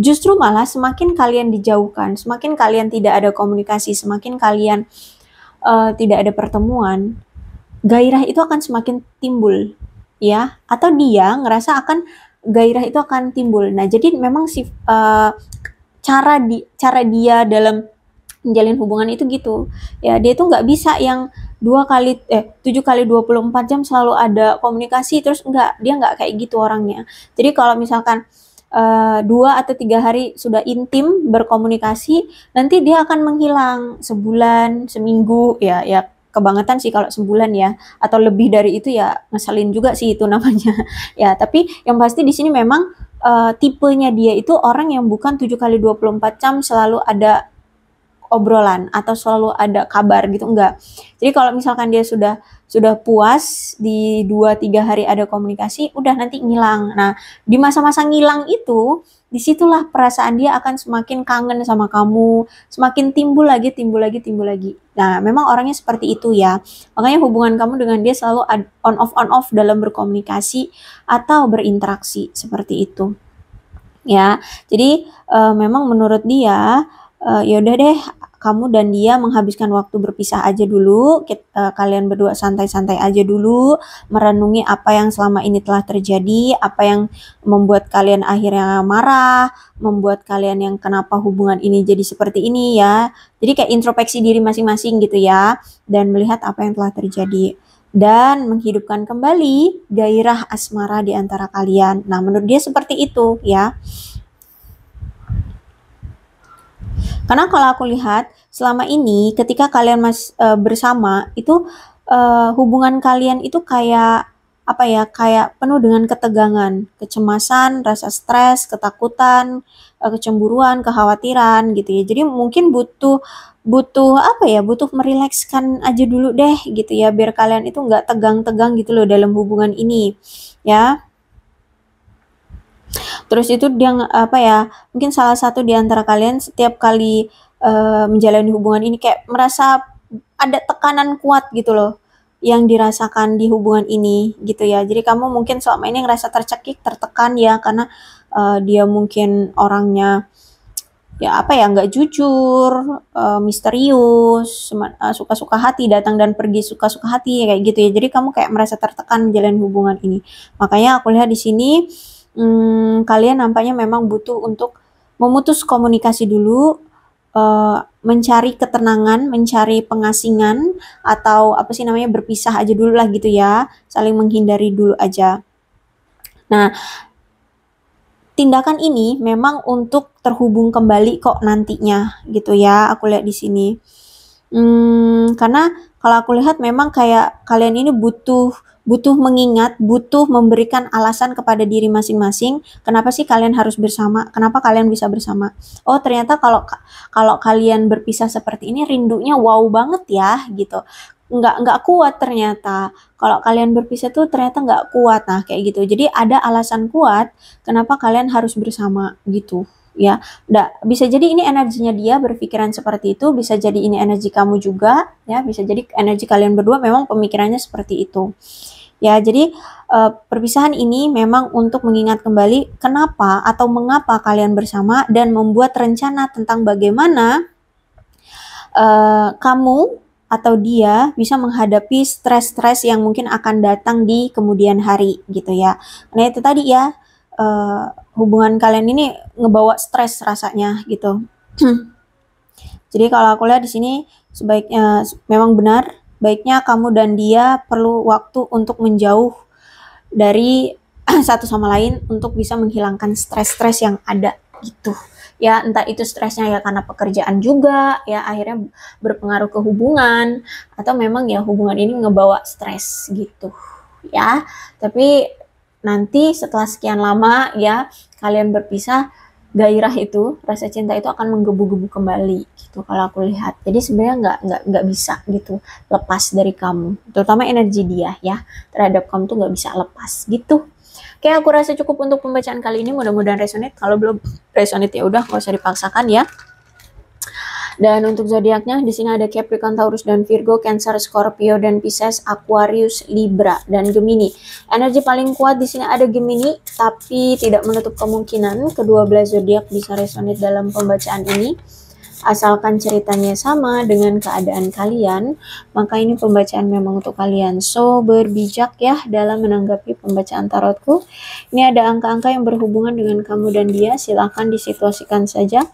Justru malah semakin kalian dijauhkan, semakin kalian tidak ada komunikasi, semakin kalian tidak ada pertemuan, gairah itu akan semakin timbul, ya. Atau dia ngerasa akan gairah itu akan timbul. Nah, jadi memang cara dia dalam menjalin hubungan itu gitu ya, dia tuh nggak bisa yang 7 kali 24 jam selalu ada komunikasi terus, dia nggak kayak gitu orangnya. Jadi kalau misalkan 2 atau 3 hari sudah intim berkomunikasi, nanti dia akan menghilang sebulan, seminggu, ya kebangetan sih kalau sebulan ya, atau lebih dari itu ya ngeselin juga sih itu namanya. Ya, tapi yang pasti di sini memang tipenya dia itu orang yang bukan 7 kali 24 jam selalu ada obrolan atau selalu ada kabar gitu, enggak. Jadi kalau misalkan dia sudah puas di 2-3 hari ada komunikasi, udah nanti ngilang. Nah, di masa-masa ngilang itu, disitulah perasaan dia akan semakin kangen sama kamu, semakin timbul lagi. Nah, memang orangnya seperti itu ya. Makanya hubungan kamu dengan dia selalu on off dalam berkomunikasi atau berinteraksi seperti itu. Ya, jadi memang menurut dia ya udah deh, kamu dan dia menghabiskan waktu berpisah aja dulu, kalian berdua santai-santai aja dulu, merenungi apa yang selama ini telah terjadi, apa yang membuat kalian akhirnya marah, membuat kalian yang kenapa hubungan ini jadi seperti ini ya. Jadi kayak introspeksi diri masing-masing gitu ya, dan melihat apa yang telah terjadi. Dan menghidupkan kembali gairah asmara di antara kalian. Nah, menurut dia seperti itu ya. Karena kalau aku lihat selama ini ketika kalian bersama itu hubungan kalian itu kayak apa ya, kayak penuh dengan ketegangan, kecemasan, rasa stres, ketakutan, kecemburuan, kekhawatiran gitu ya. Jadi mungkin butuh butuh apa ya, butuh merilekskan aja dulu deh gitu ya, biar kalian itu nggak tegang-tegang gitu loh dalam hubungan ini ya. Terus itu dia apa ya, mungkin salah satu di antara kalian setiap kali menjalani hubungan ini kayak merasa ada tekanan kuat gitu loh yang dirasakan di hubungan ini gitu ya. Jadi kamu mungkin selama ini ngerasa tercekik, tertekan ya, karena dia mungkin orangnya ya apa ya, nggak jujur, misterius, suka-suka hati, datang dan pergi suka-suka hati kayak gitu ya. Jadi kamu kayak merasa tertekan menjalani hubungan ini. Makanya aku lihat di sini kalian nampaknya memang butuh untuk memutus komunikasi dulu, mencari ketenangan, mencari pengasingan, atau apa sih namanya, berpisah aja dulu lah gitu ya, saling menghindari dulu aja. Nah, tindakan ini memang untuk terhubung kembali kok nantinya gitu ya, aku lihat di sini. Karena kalau aku lihat memang kayak kalian ini butuh mengingat, butuh memberikan alasan kepada diri masing-masing, kenapa sih kalian harus bersama, kenapa kalian bisa bersama. Oh ternyata kalau kalian berpisah seperti ini rindunya wow banget ya gitu. Nggak kuat ternyata. Kalau kalian berpisah tuh ternyata nggak kuat, nah kayak gitu. Jadi ada alasan kuat kenapa kalian harus bersama gitu ya. Bisa jadi ini energinya dia berpikiran seperti itu, bisa jadi ini energi kamu juga ya, bisa jadi energi kalian berdua memang pemikirannya seperti itu ya. Jadi perpisahan ini memang untuk mengingat kembali kenapa atau mengapa kalian bersama, dan membuat rencana tentang bagaimana kamu atau dia bisa menghadapi stres-stres yang mungkin akan datang di kemudian hari gitu ya. Nah itu tadi ya, hubungan kalian ini ngebawa stres rasanya gitu. Jadi kalau aku lihat di sini sebaiknya memang benar, baiknya kamu dan dia perlu waktu untuk menjauh dari satu sama lain untuk bisa menghilangkan stres-stres yang ada gitu. Ya entah itu stresnya ya karena pekerjaan juga ya akhirnya berpengaruh ke hubungan, atau memang ya hubungan ini ngebawa stres gitu ya. Tapi nanti setelah sekian lama ya kalian berpisah, gairah itu, rasa cinta itu akan menggebu-gebu kembali gitu kalau aku lihat. Jadi sebenarnya nggak bisa gitu lepas dari kamu, terutama energi dia ya terhadap kamu tuh nggak bisa lepas gitu. Oke, aku rasa cukup untuk pembacaan kali ini, mudah-mudahan resonate. Kalau belum resonate ya udah nggak usah dipaksakan ya. Dan untuk zodiaknya di sini ada Capricorn, Taurus dan Virgo, Cancer, Scorpio dan Pisces, Aquarius, Libra dan Gemini. Energi paling kuat di sini ada Gemini, tapi tidak menutup kemungkinan kedua belah zodiak bisa resonate dalam pembacaan ini. Asalkan ceritanya sama dengan keadaan kalian, maka ini pembacaan memang untuk kalian. So, berbijak ya dalam menanggapi pembacaan tarotku. Ini ada angka-angka yang berhubungan dengan kamu dan dia, silahkan disituasikan saja.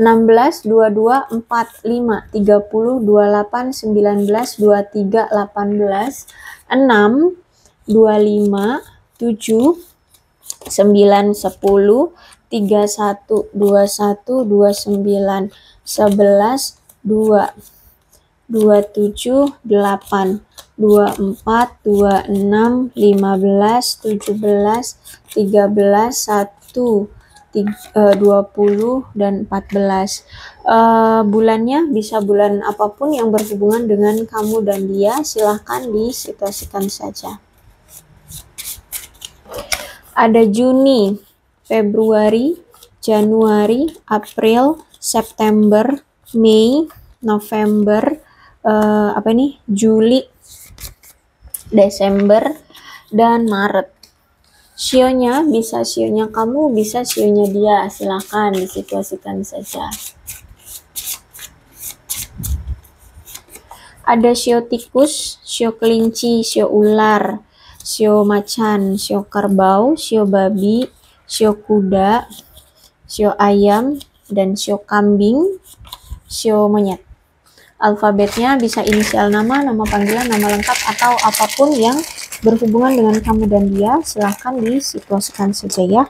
16, 22, 4, 5, 30, 28, 19, 23, 18, 6, 25, 7, 9, 10, 31, 21, 29, 11, 2, 27, 8, 24, 26, 15, 17, 13, 1, 20, dan 14. Bulannya bisa bulan apapun yang berhubungan dengan kamu dan dia, silahkan disituasikan saja. Ada Juni, Februari, Januari, April, September, Mei, November, Juli, Desember, dan Maret. Sionya bisa sionya kamu, bisa sionya dia, silahkan disituasikan saja. Ada shio tikus, shio kelinci, shio ular, shio macan, shio kerbau, shio babi, shio kuda, shio ayam, dan shio kambing, shio monyet. Alfabetnya bisa inisial nama, nama panggilan, nama lengkap, atau apapun yang berhubungan dengan kamu dan dia. Silahkan disituasikan saja ya.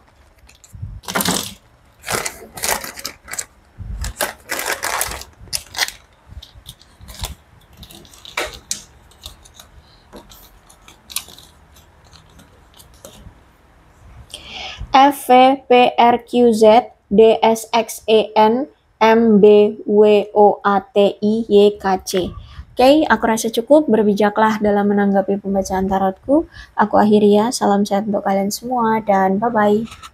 F, V, P, R, Q, Z, D, S, X, E, N, M, B, W, O, A, T, I, Y, K, C. Oke, aku rasa cukup. Berbijaklah dalam menanggapi pembacaan tarotku. Aku akhiri ya. Salam sehat untuk kalian semua dan bye-bye.